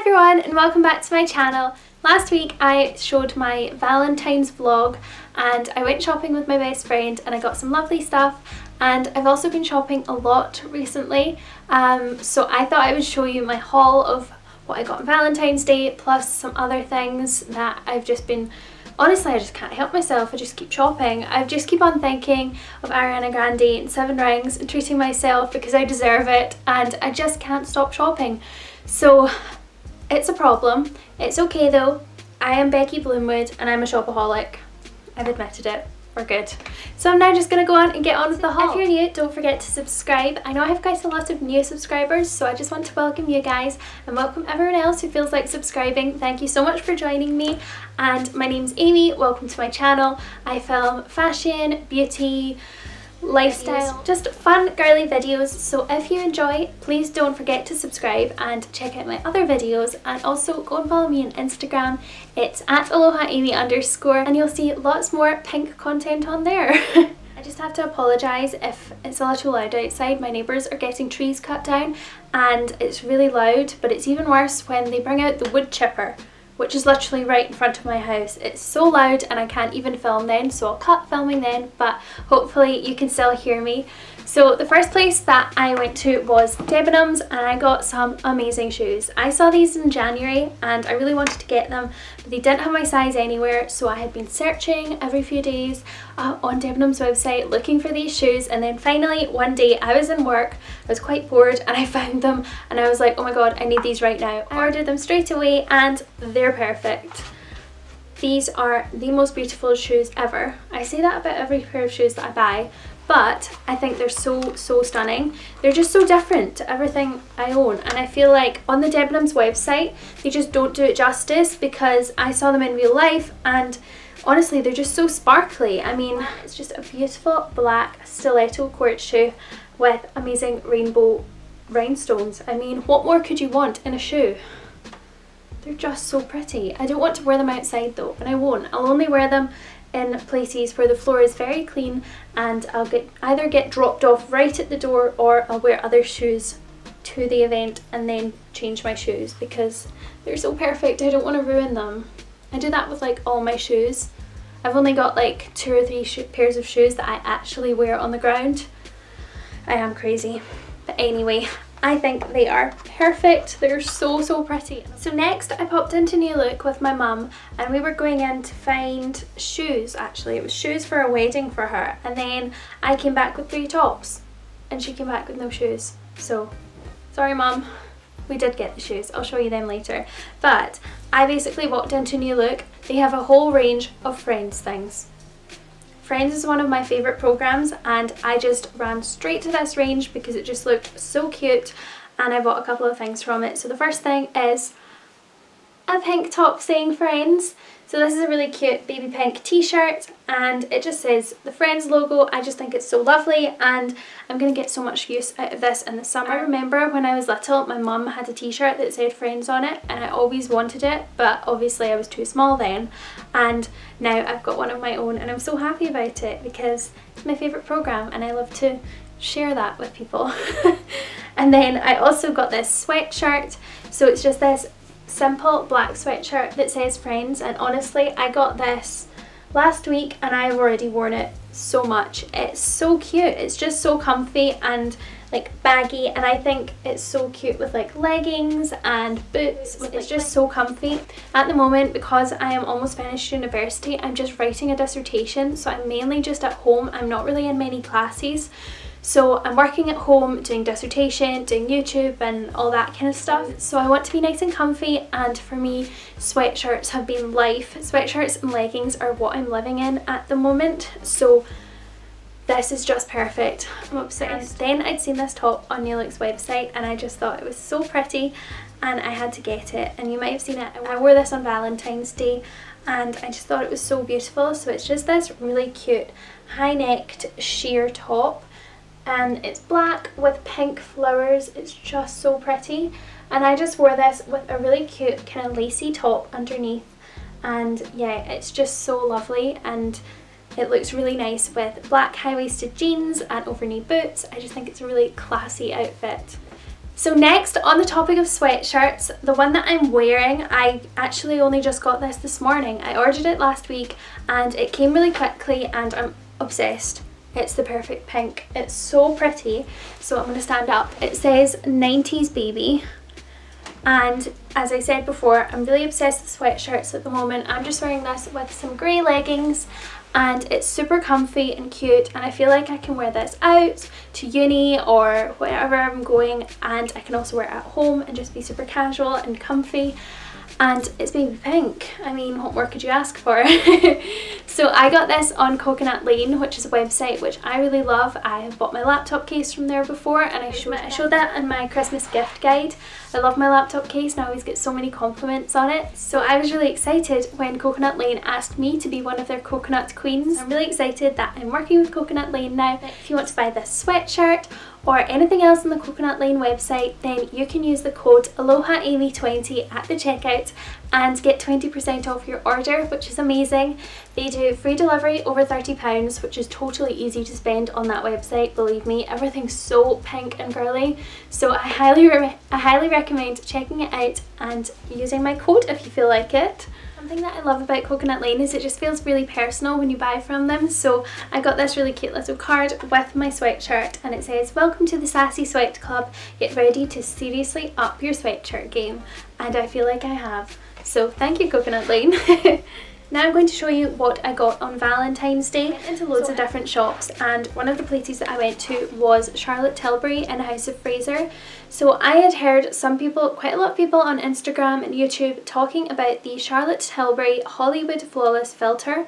everyone and welcome back to my channel. Last week I showed my Valentine's vlog and I went shopping with my best friend and I got some lovely stuff, and I've also been shopping a lot recently, so I thought I would show you my haul of what I got on Valentine's Day plus some other things that I've just been, honestly I just can't help myself, I just keep shopping. I just keep on thinking of Ariana Grande and 7 rings and treating myself because I deserve it, and I just can't stop shopping. So it's a problem. It's okay though. I am Becky Bloomwood and I'm a shopaholic. I've admitted it. We're good. So I'm now just going to go on and get on with the haul. If you're new, don't forget to subscribe. I know I have quite a lot of new subscribers, so I just want to welcome you guys and welcome everyone else who feels like subscribing. Thank you so much for joining me. And my name's Amy. Welcome to my channel. I film fashion, beauty, lifestyle, just fun girly videos, so if you enjoy, please don't forget to subscribe and check out my other videos, and also go and follow me on Instagram. It's at @AlohaAmy_, and you'll see lots more pink content on there. I just have to apologise if it's a little loud outside. My neighbours are getting trees cut down and it's really loud, but it's even worse when they bring out the wood chipper, which is literally right in front of my house. It's so loud and I can't even film then, so I'll cut filming then, but hopefully you can still hear me. So the first place that I went to was Debenhams and I got some amazing shoes. I saw these in January and I really wanted to get them, but they didn't have my size anywhere, so I had been searching every few days on Debenhams website looking for these shoes, and then finally one day I was in work, I was quite bored and I found them and I was like, oh my god, I need these right now. I ordered them straight away and they're perfect. These are the most beautiful shoes ever. I say that about every pair of shoes that I buy, but I think they're so stunning. They're just so different to everything I own, and I feel like on the Debenhams website they just don't do it justice, because I saw them in real life and honestly they're just so sparkly. I mean, it's just a beautiful black stiletto court shoe with amazing rainbow rhinestones. I mean, what more could you want in a shoe? They're just so pretty. I don't want to wear them outside though, and I won't. I'll only wear them in places where the floor is very clean, and I'll either get dropped off right at the door, or I'll wear other shoes to the event and then change my shoes because they're so perfect. I don't want to ruin them. I do that with like all my shoes. I've only got like 2 or 3 pairs of shoes that I actually wear on the ground. I am crazy. But anyway, I think they are perfect. They're so pretty. So next I popped into New Look with my mum and we were going in to find shoes. Actually it was shoes for a wedding for her, and then I came back with 3 tops and she came back with no shoes. So sorry mum, we did get the shoes. I'll show you them later. But I basically walked into New Look. They have a whole range of Friends things. Friends is one of my favourite programmes and I just ran straight to this range because it just looked so cute, and I bought a couple of things from it. So the first thing is a pink top saying Friends. So this is a really cute baby pink t-shirt and it just says the Friends logo. I just think it's so lovely and I'm going to get so much use out of this in the summer. I remember when I was little my mum had a t-shirt that said Friends on it and I always wanted it, but obviously I was too small then, and now I've got one of my own and I'm so happy about it because it's my favourite programme and I love to share that with people. And then I also got this sweatshirt. So it's just this simple black sweatshirt that says Friends, and honestly I got this last week and I've already worn it so much. It's so cute. It's just so comfy and like baggy, and I think it's so cute with like leggings and boots. It's just so comfy. At the moment, because I am almost finished university, I'm just writing a dissertation, so I'm mainly just at home. I'm not really in many classes. So I'm working at home, doing dissertation, doing YouTube and all that kind of stuff. So I want to be nice and comfy, and for me sweatshirts have been life. Sweatshirts and leggings are what I'm living in at the moment. So this is just perfect. I'm obsessed. Then I'd seen this top on New Look's website and I just thought it was so pretty and I had to get it, and you might have seen it. I wore this on Valentine's Day and I just thought it was so beautiful. So it's just this really cute high-necked sheer top, and it's black with pink flowers. It's just so pretty, and I just wore this with a really cute kind of lacy top underneath, and yeah, it's just so lovely and it looks really nice with black high-waisted jeans and over-knee boots. I just think it's a really classy outfit. So next, on the topic of sweatshirts, the one that I'm wearing, I actually only just got this morning. I ordered it last week and it came really quickly and I'm obsessed. It's the perfect pink. It's so pretty. So I'm going to stand up. It says 90s baby. And as I said before, I'm really obsessed with sweatshirts at the moment. I'm just wearing this with some grey leggings and it's super comfy and cute, and I feel like I can wear this out to uni or wherever I'm going, and I can also wear it at home and just be super casual and comfy. And it's baby pink. I mean, what more could you ask for? So I got this on Coconut Lane, which is a website which I really love. I have bought my laptop case from there before and I showed that in my Christmas gift guide. I love my laptop case and I always get so many compliments on it. So I was really excited when Coconut Lane asked me to be one of their coconut queens. I'm really excited that I'm working with Coconut Lane now. If you want to buy this sweatshirt or anything else on the Coconut Lane website, then you can use the code AlohaAmy20 at the checkout and get 20% off your order, which is amazing. They do free delivery over £30, which is totally easy to spend on that website, believe me. Everything's so pink and girly, so I highly recommend checking it out and using my code if you feel like it. Something that I love about Coconut Lane is it just feels really personal when you buy from them. So I got this really cute little card with my sweatshirt and it says, "Welcome to the Sassy Sweat Club, get ready to seriously up your sweatshirt game." And I feel like I have. So thank you, Coconut Lane. Now I'm going to show you what I got on Valentine's Day. I went into loads of different shops, and one of the places that I went to was Charlotte Tilbury in House of Fraser. So I had heard quite a lot of people on Instagram and YouTube talking about the Charlotte Tilbury Hollywood Flawless Filter,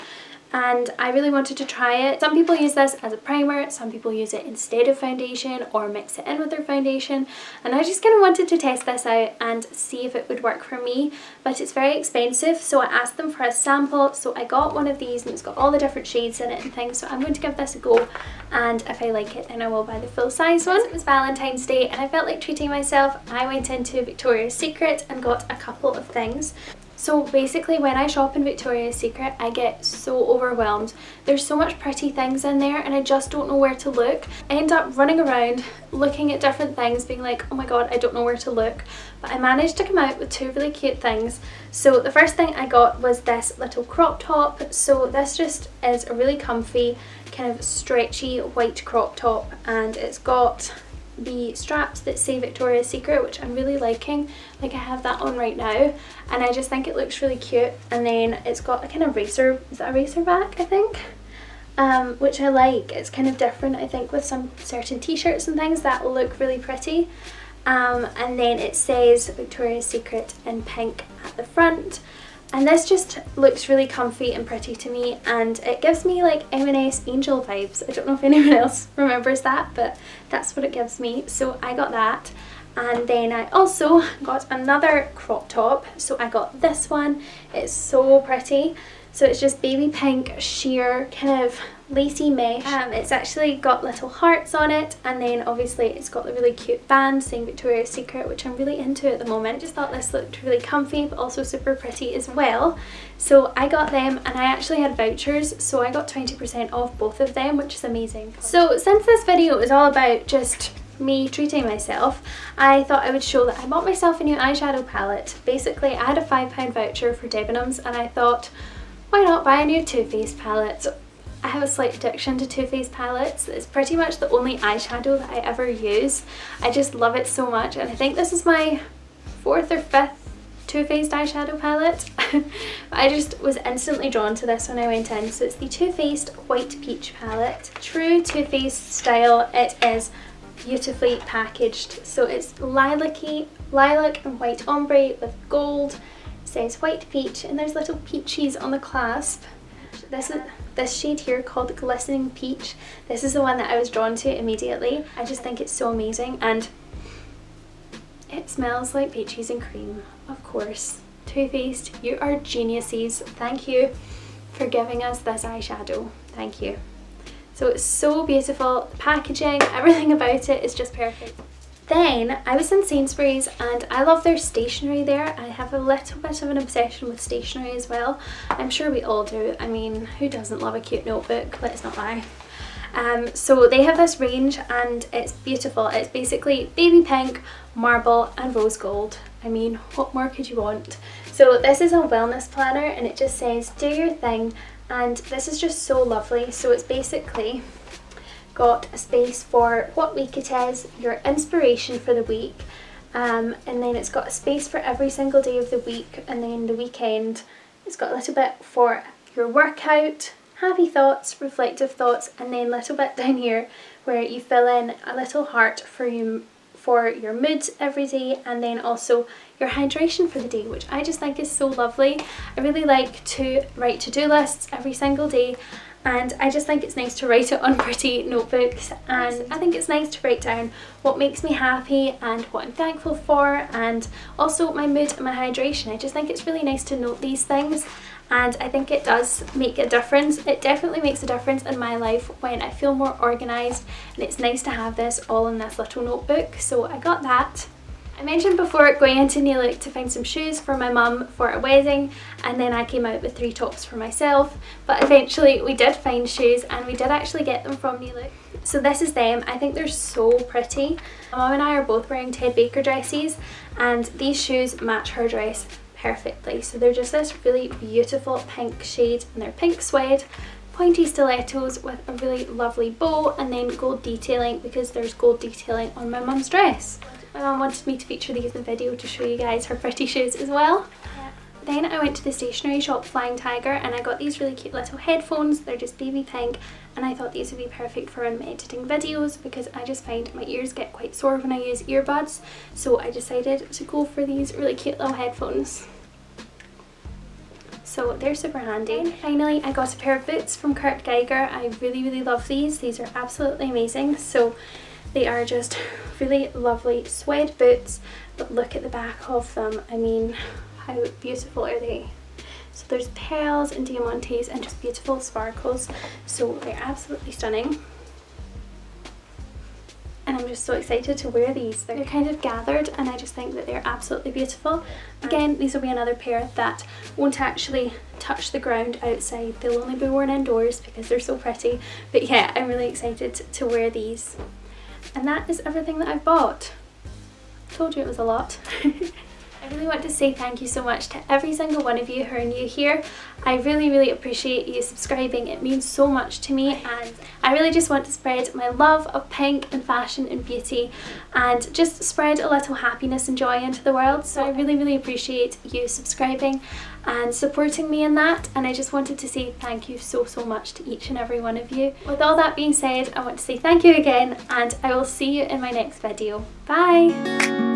and I really wanted to try it. Some people use this as a primer, some people use it instead of foundation or mix it in with their foundation, and I just kind of wanted to test this out and see if it would work for me. But it's very expensive, so I asked them for a sample, so I got one of these and it's got all the different shades in it and things, so I'm going to give this a go, and if I like it then I will buy the full size one. It was Valentine's Day and I felt like treating myself. I went into Victoria's Secret and got a couple of things. So basically when I shop in Victoria's Secret I get so overwhelmed. There's so much pretty things in there and I just don't know where to look. I end up running around looking at different things being like, oh my god, I don't know where to look. But I managed to come out with two really cute things. So the first thing I got was this little crop top. So this just is a really comfy kind of stretchy white crop top, and it's got the straps that say Victoria's Secret, which I'm really liking. Like I have that on right now and I just think it looks really cute. And then it's got a kind of racer, is that a racer back I think? Which I like. It's kind of different I think with some certain t-shirts and things that will look really pretty. And then it says Victoria's Secret in pink at the front. And this just looks really comfy and pretty to me, and it gives me like M&S Angel vibes. I don't know if anyone else remembers that, but that's what it gives me. So I got that. And then I also got another crop top. So I got this one. It's so pretty. So it's just baby pink sheer kind of lacy mesh. It's actually got little hearts on it, and then obviously it's got the really cute band saying Victoria's Secret, which I'm really into at the moment. I just thought this looked really comfy but also super pretty as well. So I got them, and I actually had vouchers, so I got 20% off both of them, which is amazing. So since this video is all about just me treating myself, I thought I would show that I bought myself a new eyeshadow palette. Basically I had a £5 voucher for Debenhams and I thought, why not buy a new Too Faced palette? I have a slight addiction to Too Faced palettes. It's pretty much the only eyeshadow that I ever use. I just love it so much, and I think this is my 4th or 5th Too Faced eyeshadow palette. I just was instantly drawn to this when I went in. So it's the Too Faced White Peach palette. True Too Faced style, it is beautifully packaged. So it's lilac and white ombre with gold. It says white peach and there's little peaches on the clasp. This shade here called Glistening Peach. This is the one that I was drawn to immediately. I just think it's so amazing, and it smells like peaches and cream, of course. Too Faced, you are geniuses. Thank you for giving us this eyeshadow. Thank you. So it's so beautiful. The packaging, everything about it is just perfect. Then I was in Sainsbury's and I love their stationery there. I have a little bit of an obsession with stationery as well. I'm sure we all do. I mean, who doesn't love a cute notebook? Let's not lie. So they have this range and it's beautiful. It's basically baby pink, marble and rose gold. I mean, what more could you want? So this is a wellness planner and it just says do your thing, and this is just so lovely. So it's basically got a space for what week it is, your inspiration for the week, and then it's got a space for every single day of the week, and then the weekend it's got a little bit for your workout, happy thoughts, reflective thoughts, and then a little bit down here where you fill in a little heart for your mood every day, and then also your hydration for the day, which I just think is so lovely. I really like to write to-do lists every single day, and I just think it's nice to write it on pretty notebooks, and I think it's nice to write down what makes me happy and what I'm thankful for, and also my mood and my hydration. I just think it's really nice to note these things, and I think it does make a difference. It definitely makes a difference in my life when I feel more organised, and it's nice to have this all in this little notebook, so I got that. I mentioned before going into New Look to find some shoes for my mum for a wedding, and then I came out with 3 tops for myself, but eventually we did find shoes and we did actually get them from New Look. So this is them. I think they're so pretty. My mum and I are both wearing Ted Baker dresses, and these shoes match her dress perfectly. So they're just this really beautiful pink shade, and they're pink suede, pointy stilettos with a really lovely bow, and then gold detailing because there's gold detailing on my mum's dress. My mum wanted me to feature these in the video to show you guys her pretty shoes as well. Then I went to the stationery shop Flying Tiger and I got these really cute little headphones. They're just baby pink, and I thought these would be perfect for when I'm editing videos because I just find my ears get quite sore when I use earbuds. So I decided to go for these really cute little headphones. So they're super handy. And finally I got a pair of boots from Geiger. I really love these. These are absolutely amazing. So they are just really lovely suede boots, but look at the back of them. I mean, how beautiful are they? So there's pearls and diamantes and just beautiful sparkles. So they're absolutely stunning. And I'm just so excited to wear these. They're kind of gathered and I just think that they're absolutely beautiful. Again, these will be another pair that won't actually touch the ground outside. They'll only be worn indoors because they're so pretty. But yeah, I'm really excited to wear these. And that is everything that I've bought. Told you it was a lot. I really want to say thank you so much to every single one of you who are new here. I really appreciate you subscribing. It means so much to me, and I really just want to spread my love of pink and fashion and beauty and just spread a little happiness and joy into the world. So I really appreciate you subscribing and supporting me in that, and I just wanted to say thank you so much to each and every one of you. With all that being said, I want to say thank you again, and I will see you in my next video. Bye!